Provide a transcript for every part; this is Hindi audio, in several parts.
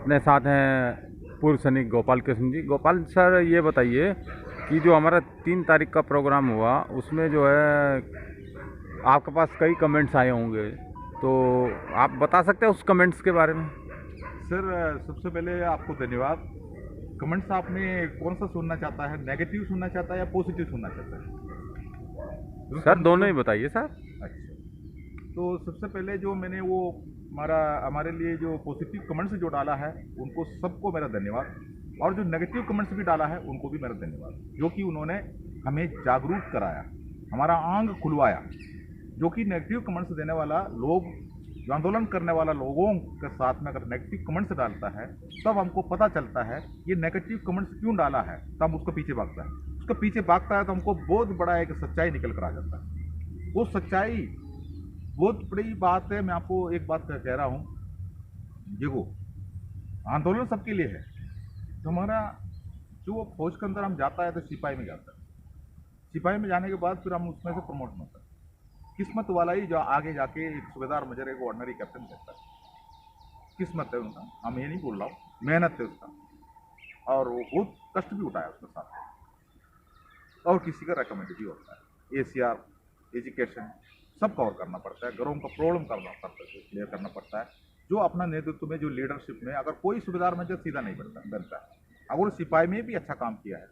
अपने साथ हैं पूर्व सैनिक गोपाल कृष्ण जी। गोपाल सर, ये बताइए कि जो हमारा 3 तारीख का प्रोग्राम हुआ उसमें जो है आपके पास कई कमेंट्स आए होंगे, तो आप बता सकते हैं उस कमेंट्स के बारे में? सर, सबसे पहले आपको धन्यवाद। कमेंट्स आपने कौन सा सुनना चाहता है, नेगेटिव सुनना चाहता है या पॉजिटिव सुनना चाहता है? सर दोनों ही बताइए सर। अच्छा, तो सबसे पहले जो मैंने वो हमारे लिए जो पॉजिटिव कमेंट्स जो डाला है उनको सबको मेरा धन्यवाद, और जो नेगेटिव कमेंट्स भी डाला है उनको भी मेरा धन्यवाद, जो कि उन्होंने हमें जागरूक कराया, हमारा आंग खुलवाया। जो कि नेगेटिव कमेंट्स देने वाला लोग, जो आंदोलन करने वाला लोगों के साथ में अगर नेगेटिव कमेंट्स डालता है तब हमको पता चलता है ये नेगेटिव कमेंट्स क्यों डाला है, तब हम उसके पीछे भागता है। उसके पीछे भागता है तो हमको बहुत बड़ा एक सच्चाई निकल कर आ जाता है। वो सच्चाई बहुत बड़ी बात है। मैं आपको एक बात कह रहा हूँ, देखो, आंदोलन सबके लिए है। तो हमारा जो फौज के अंदर हम जाता है तो सिपाही में जाता है, सिपाही में जाने के बाद फिर हम उसमें से प्रमोट होता है। किस्मत वाला ही जो आगे जाके एक सूबेदार मेजर एक ऑर्डनरी कैप्टन कहता है। किस्मत है उनका, हम ये नहीं बोल रहा हूँ, मेहनत है उसका, और वो बहुत कष्ट भी उठाया उसके साथ। और किसी का रिकमेंड भी होता है, एसीआर, एजुकेशन सब कवर करना पड़ता है, घरों का प्रॉब्लम करना पड़ता है, क्लियर करना पड़ता है। जो अपना नेतृत्व में, जो लीडरशिप में, अगर कोई सूबेदार मेजर सीधा नहीं बनता है। अगर सिपाही में भी अच्छा काम किया है,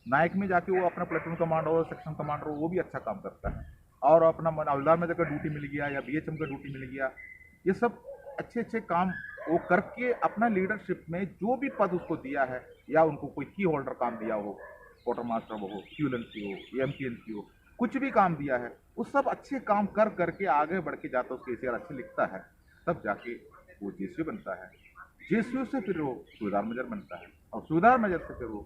नायक में जाके वो अपना प्लेटून कमांडर और सेक्शन कमांडर वो भी अच्छा काम करता है, और अपना हवलदार में जाकर ड्यूटी मिल गया या बीएचएम का ड्यूटी मिल गया, ये सब अच्छे अच्छे काम वो करके अपना लीडरशिप में जो भी पद उसको दिया है, या उनको कोई की होल्डर काम दिया हो, क्वार्टर मास्टर हो, क्यूएलएनसी हो, एमटीएनसी हो, कुछ भी काम दिया है, वो सब अच्छे काम कर करके आगे बढ़ के जाता है, उसके एसीआर अच्छे लिखता है, तब जाके वो जेसीओ बनता है। जेसीओ से फिर वो सूबेदार मेजर बनता है, और सूबेदार मेजर से फिर वो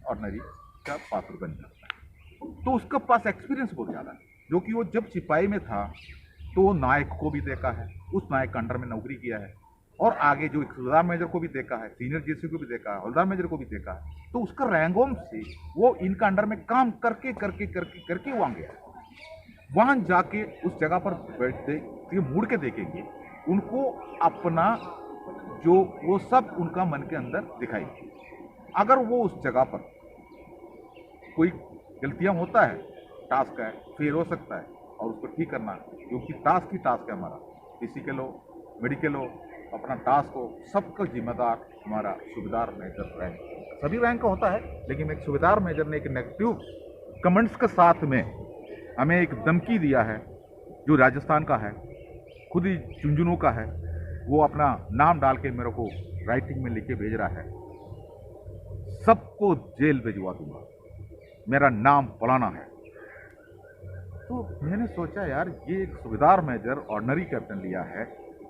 ऑर्डनरी का पात्र बन जाता है। तो उसका पास एक्सपीरियंस बहुत ज़्यादा है, जो कि वो जब सिपाही में था तो वो नायक को भी देखा है, उस नायक के अंडर में नौकरी किया है, और आगे जो सूबेदार मेजर को भी देखा है, सीनियर जेसी को भी देखा है, हवलदार मेजर को भी देखा है। तो उसका रैंगों से वो इनका अंडर में काम करके करके करके करके वहाँ गया। वहाँ जाके उस जगह पर बैठते मुड़ के देखेंगे, उनको अपना जो वो सब उनका मन के अंदर दिखाई। अगर वो उस जगह पर कोई गलतियां होता है, टास्क है, फेल हो सकता है, और उसको ठीक करना, क्योंकि टास्क ही टास्क है हमारा। फिजिकल हो, मेडिकल हो, अपना टास्क हो, सबका जिम्मेदार हमारा सूबेदार मेजर रैंक। सभी रैंक का होता है, लेकिन एक सूबेदार मेजर ने एक नेगेटिव कमेंट्स के साथ में हमें एक धमकी दिया है, जो राजस्थान का है, खुद ही झुंझुनू का है। वो अपना नाम डाल के मेरे को राइटिंग में लिख के भेज रहा है, सबको जेल भिजवा दूंगा, मेरा नाम फलाना है। तो मैंने सोचा यार, ये एक सूबेदार मेजर ऑर्डनरी कैप्टन लिया है,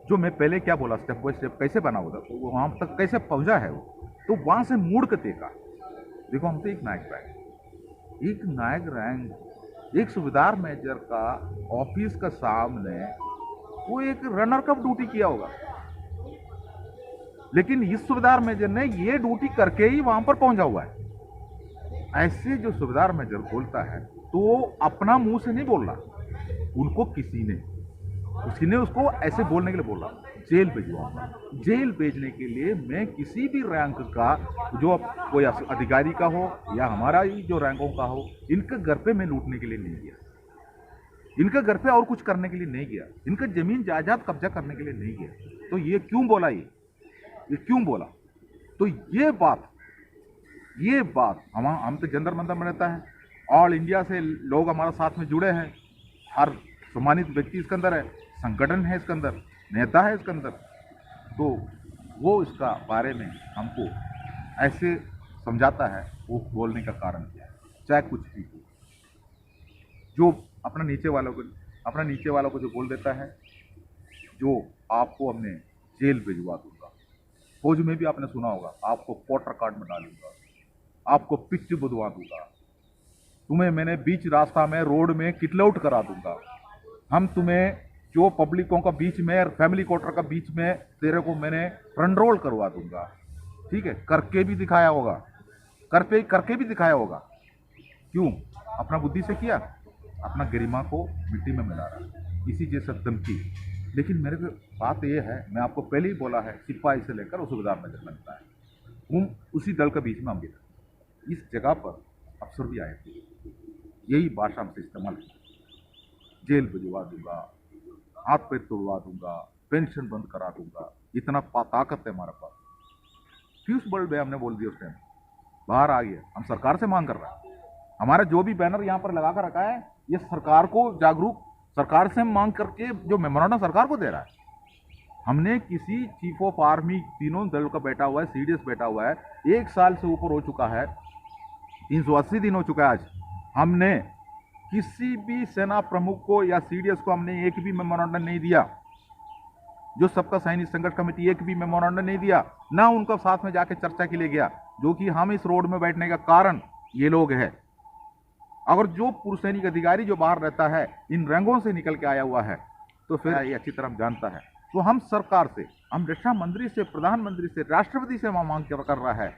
जो मैं पहले क्या बोला, स्टेप बाय स्टेप कैसे बना होगा, तो वो वहां तक कैसे पहुंचा है वो। तो वहां से मुड़ के देखा, देखो हम तो एक नायक रैंक, एक नायक रैंक, एक सूबेदार मेजर का ऑफिस का सामने वो एक रनर कप ड्यूटी किया होगा, लेकिन इस सूबेदार मेजर ने ये ड्यूटी करके ही वहां पर पहुंचा हुआ है। ऐसे जो सूबेदार मेजर बोलता है तो अपना मुंह से नहीं बोल रहा, उनको किसी ने उसको ऐसे बोलने के लिए बोला, जेल भेजवाऊंगा। जेल भेजने के लिए मैं किसी भी रैंक का, जो कोई अधिकारी का हो या हमारा ही जो रैंकों का हो, इनके घर पे मैं लूटने के लिए नहीं गया, इनके घर पे और कुछ करने के लिए नहीं गया, इनका जमीन जायदाद कब्जा करने के लिए नहीं गया। तो ये क्यों बोला, ये क्यों बोला? तो ये बात हम तो जंतर मंतर में रहता है, ऑल इंडिया से लोग हमारे साथ में जुड़े हैं, हर सम्मानित व्यक्ति इसके अंदर है, संगठन है इसके अंदर, नेता है इसके अंदर। तो वो इसका बारे में हमको ऐसे समझाता है, वो बोलने का कारण क्या है, चाहे कुछ भी हो। जो अपना नीचे वालों को जो बोल देता है, जो आपको हमने जेल भिजवा दूंगा, फौज में भी आपने सुना होगा, आपको पोर्टर कार्ड में डालूंगा, आपको पिच बुधवा दूंगा, तुम्हें मैंने बीच रास्ता में रोड में किटलआउट करा दूंगा, हम तुम्हें जो पब्लिकों का बीच में, फैमिली क्वार्टर का बीच में तेरे को मैंने रनरोल करवा दूंगा। ठीक है, करके भी दिखाया होगा। क्यों? अपना बुद्धि से किया, अपना गरिमा को मिट्टी में मिला रहा। इसी जैसा धमकी लेकिन मेरे को बात ये है, मैं आपको पहले ही बोला है, सिपाही से लेकर सूबेदार मेजर लगता है, हम उसी दल के बीच में हम भी थे। इस जगह पर अफसर भी आए थे, यही भाषा हमसे इस्तेमाल की, जेल भिजवा दूंगा, हाथ पैर तोड़वा दूंगा, पेंशन बंद करा दूंगा, इतना ताकत है हमारे पास। फ्यूज बल्ब है, हमने बोल दिया उस टाइम, बाहर आ गया। हम सरकार से मांग कर रहे हैं, हमारा जो भी बैनर यहाँ पर लगा कर रखा है, ये सरकार को जागरूक, सरकार से मांग करके जो मेमोरेंडम सरकार को दे रहा है। हमने किसी चीफ ऑफ आर्मी, तीनों दल का बैठा हुआ है, सीडीएस बैठा हुआ है, 1 साल से ऊपर हो चुका है, 380 दिन हो चुका है आज। हमने किसी भी सेना प्रमुख को या सीडीएस को हमने एक भी मेमोरेंडम नहीं दिया, जो सबका सैनिक संघर्ष कमेटी एक भी मेमोरेंडम नहीं दिया, ना उनका साथ में जाके चर्चा के लिए गया, जो कि हम इस रोड में बैठने का कारण ये लोग है। अगर जो पूर्व सैनिक अधिकारी जो बाहर रहता है इन रंगों से निकल के आया हुआ है, तो फिर ये अच्छी तरह जानता है। तो हम सरकार से, हम रक्षा मंत्री से, प्रधानमंत्री से, राष्ट्रपति से मांग कर रहा है।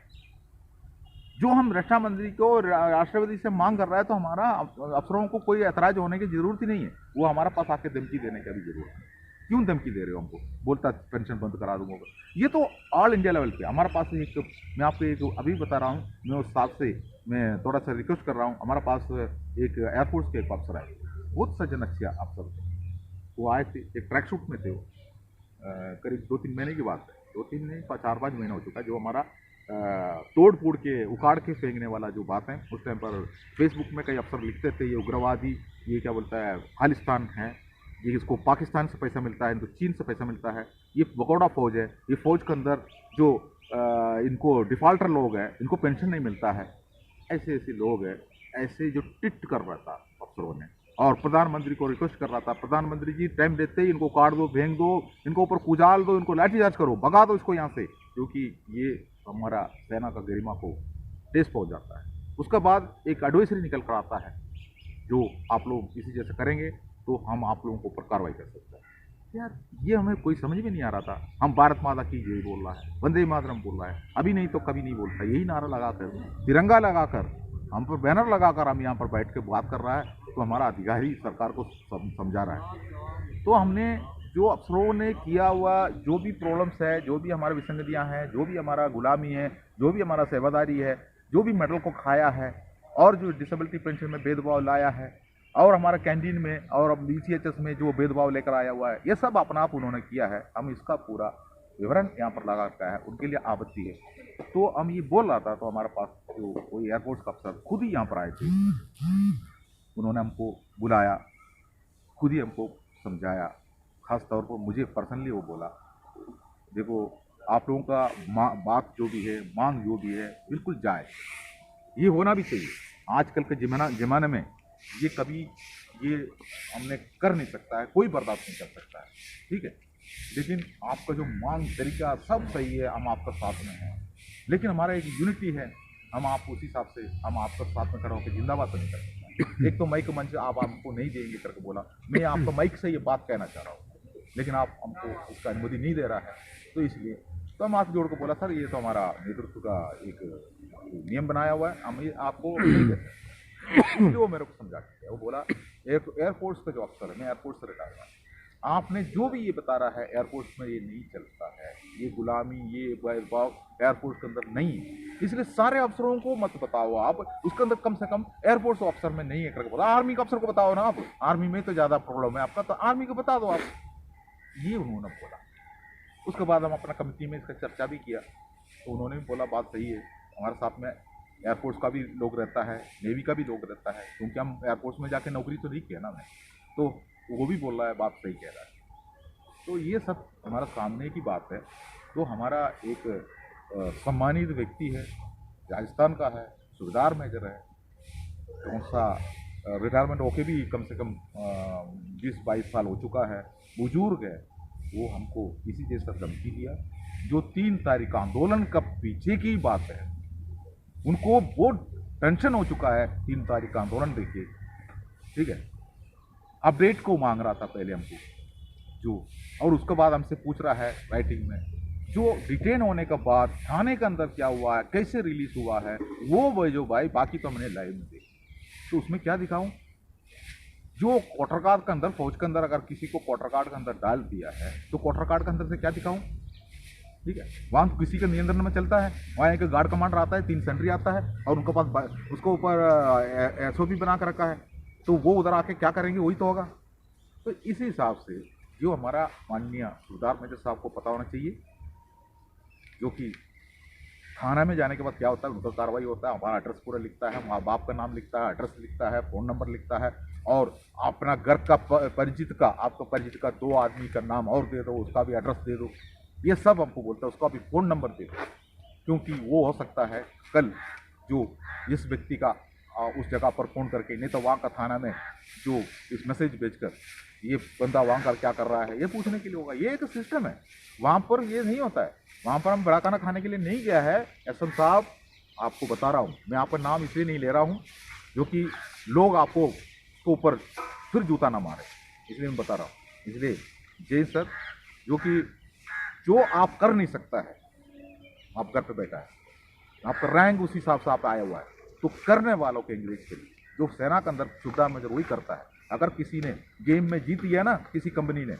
जो हम रक्षा मंत्री को, राष्ट्रपति से मांग कर रहा है, तो हमारा अफसरों को कोई ऐतराज होने की जरूरत ही नहीं है। वो हमारे पास आके धमकी देने की भी जरूरत है। क्यों धमकी दे रहे हो हमको? बोलता पेंशन बंद करा दूंगा। ये तो ऑल इंडिया लेवल पे हमारे पास एक, मैं आपको एक अभी बता रहा हूँ, मैं उस साथ से मैं थोड़ा सा रिक्वेस्ट कर रहा हूँ। हमारे पास एक एयरफोर्स के एक अफसर आए, बहुत सज्जन अच्छा अफसर थे। वो आए थे, एक ट्रैक सूट में थे वो, करीब 2-3 महीने की बात है, 2-3 नहीं 4-5 महीना हो चुका है। जो हमारा तोड़ फोड़ के, उखाड़ के फेंकने वाला जो बात है, उस टाइम पर फेसबुक में कई अफसर लिखते थे, ये उग्रवादी, ये क्या बोलता है, खालिस्तान है, ये इसको पाकिस्तान से पैसा मिलता है, इनको चीन से पैसा मिलता है, ये भगोड़ा फौज है, ये फौज के अंदर जो इनको डिफॉल्टर लोग हैं, इनको पेंशन नहीं मिलता है। ऐसे ऐसे लोग हैं, ऐसे जो टिट कर रहा था अफसरों ने, और प्रधानमंत्री को रिक्वेस्ट कर रहा था, प्रधानमंत्री जी टाइम देते ही इनको काट दो, फेंक दो, इनको ऊपर कुचाल दो, इनको लाठीचार्ज करो, भगा दो इसको यहाँ से, क्योंकि ये हमारा सेना का गरिमा को ठेस पहुँच जाता है। उसके बाद एक एडवाइजरी निकल कर आता है, जो आप लोग इसी जैसे करेंगे तो हम आप लोगों के ऊपर कार्रवाई कर सकते हैं। यार ये हमें कोई समझ में नहीं आ रहा था। हम भारत माता की जय बोल रहा है, वंदे मातरम बोल रहा है, अभी नहीं तो कभी नहीं बोलता, यही नारा लगाकर, तिरंगा लगाकर, हम पर बैनर लगाकर हम यहाँ पर बैठ के बात कर रहा है, तो हमारा अधिकारी सरकार को समझा रहा है। तो हमने जो अफसरों ने किया हुआ, जो भी प्रॉब्लम्स है, जो भी हमारी विसंगतियाँ हैं, जो भी हमारा गुलामी है, जो भी हमारा सेवादारी है, जो भी मेडल को खाया है, और जो डिसेबिलिटी पेंशन में भेदभाव लाया है, और हमारा कैंटीन में और अब BCHS में जो भेदभाव लेकर आया हुआ है, ये सब अपना आप उन्होंने किया है। हम इसका पूरा विवरण यहाँ पर लगा रखा है, उनके लिए आपत्ति है। तो हम ये बोल रहा था, तो हमारे पास जो कोई एयरफोर्स का अफसर खुद ही यहाँ पर आए थे, उन्होंने हमको बुलाया, खुद ही हमको समझाया। खास तौर पर मुझे पर्सनली वो बोला, देखो आप लोगों का बात जो भी है, मांग जो भी है, बिल्कुल जायज़, ये होना भी चाहिए। आजकल के ज़माने में ये कभी ये हमने कर नहीं सकता है, कोई बर्दाश्त नहीं कर सकता है, ठीक है। लेकिन आपका जो मांग तरीका सब सही है, हम आपका साथ में हैं, लेकिन हमारा एक यूनिटी है, हम आप उसी हिसाब से हम आपका साथ में खड़ा होकर जिंदाबाद तो नहीं कर सकते। एक तो माइक मंच आप हमको नहीं देंगे करके बोला, मैं आपका माइक से ये बात कहना चाह रहा हूँ, लेकिन आप हमको उसका अनुमति नहीं दे रहा है, तो इसलिए तो हम हाथ जोड़ कर बोला, सर ये तो हमारा नेतृत्व का एक नियम बनाया हुआ है, हम ये आपको नहीं दे सकते। इसलिए वो मेरे को समझा के, वो बोला एयरफोर्स का जो अफसर है, मैं एयरफोर्स से रिटायर हुआ, आपने जो भी ये बता रहा है एयरफोर्स में ये नहीं चलता है, ये गुलामी, ये भेदभाव एयरफोर्स के अंदर नहीं है, इसलिए सारे अफसरों को मत बताओ आप, उसके अंदर कम से कम एयरफोर्स अफसर में नहीं है करके बोला। आर्मी के अफसर को बताओ ना, आप आर्मी में तो ज़्यादा प्रॉब्लम है आपका, तो आर्मी को बता दो आप, ये उन्होंने बोला। उसके बाद हम अपना कमेटी में इसका चर्चा भी किया, तो उन्होंने भी बोला बात सही है, हमारे साथ में एयरफोर्स का भी लोग रहता है, नेवी का भी लोग रहता है, क्योंकि हम एयरफोर्स में जाके नौकरी तो नहीं किया ना मैं, तो वो भी बोल रहा है बात सही कह रहा है। तो ये सब हमारा सामने की बात है। तो हमारा एक सम्मानित व्यक्ति है, राजस्थान का है, सूबेदार मेजर है, कौन सा रिटायरमेंट होके भी कम से कम 20-22 साल हो चुका है, बुजुर्ग है, वो हमको इसी जैसा धमकी दिया। जो 3 तारीख आंदोलन का पीछे की बात है, उनको बहुत टेंशन हो चुका है 3 तारीख का आंदोलन देखिए, ठीक है। अपडेट को मांग रहा था पहले हमको जो, और उसके बाद हमसे पूछ रहा है राइटिंग में, जो डिटेन होने के बाद थाने के अंदर क्या हुआ है, कैसे रिलीज हुआ है, वो जो भाई बाकी तो हमने लाइव में देखी, तो उसमें क्या दिखाऊं, जो वोटर कार्ड के अंदर, फौज के अंदर अगर किसी को वोटर कार्ड के अंदर डाल दिया है तो वोटर कार्ड के अंदर से क्या दिखाऊं? ठीक है, वहाँ किसी के नियंत्रण में चलता है, वहाँ एक गार्ड कमांडर आता है, 3 सेंट्री आता है और उनके पास उसको ऊपर SOP बना कर रखा है, तो वो उधर आके क्या करेंगे वही तो होगा। तो इसी हिसाब से जो हमारा माननीय सुधार मेजर साहब को पता होना चाहिए, जो कि थाना में जाने के बाद क्या होता है, उनका कार्रवाई होता है, हमारा एड्रेस पूरा लिखता है, माँ बाप का नाम लिखता है, एड्रेस लिखता है, फ़ोन नंबर लिखता है और अपना घर का परिचित का, आपका परिचित का 2 आदमी का नाम और दे दो, उसका भी एड्रेस दे दो, ये सब हमको बोलता है, उसका भी फ़ोन नंबर दे दो, क्योंकि वो हो सकता है कल जो इस व्यक्ति का उस जगह पर फ़ोन करके, नहीं तो वहाँ का थाना में जो इस मैसेज भेजकर ये बंदा वहाँ का क्या कर रहा है ये पूछने के लिए होगा। ये एक सिस्टम है, वहाँ पर ये नहीं होता है। वहाँ पर हम बड़ा खाना खाने के लिए नहीं गया है। एसएम साहब आपको बता रहा हूँ, मैं आपका नाम इसलिए नहीं ले रहा हूँ जो कि लोग आपको उसके ऊपर फिर जूता ना मारे, इसलिए मैं बता रहा हूँ। इसलिए जय सर, जो कि जो आप कर नहीं सकता है, आप घर पे बैठा है, आपका रैंक उस हिसाब से आप आया हुआ है, तो करने वालों के इंग्लिश के लिए जो सेना के अंदर सुधार मेजर वही करता है। अगर किसी ने गेम में जीत लिया ना किसी कंपनी ने,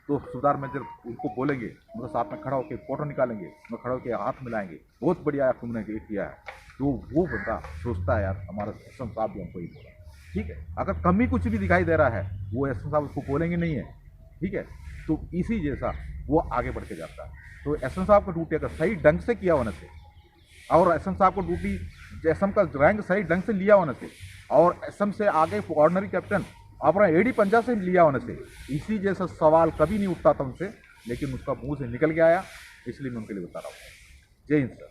तो सुधार मेजर उनको बोलेंगे, उनके साथ में खड़ा होकर फोटो निकालेंगे, उनको खड़ा होकर हाथ मिलाएंगे, बहुत बढ़िया यार तुमने ये किया है। तो वो बंदा सोचता है यार हमारा एसएम साहब भी हमको ही बोला, ठीक है। अगर कमी कुछ भी दिखाई दे रहा है वो एसएम साहब उसको बोलेंगे नहीं है, ठीक है। तो इसी जैसा वो आगे बढ़ के जाता है। तो एसएम साहब का ड्यूटी अगर सही ढंग से किया होने से, और एसएम साहब को ड्यूटी एसएम का रैंक सही ढंग से लिया होने से, और एसएम से आगे ऑर्डिनरी कैप्टन अपना एडी पंजा से लिया होने से, इसी जैसा सवाल कभी नहीं उठता था उनसे, लेकिन उसका मुंह से निकल के आया, इसलिए मैं उनके लिए बता रहा हूँ। जय हिंद सर।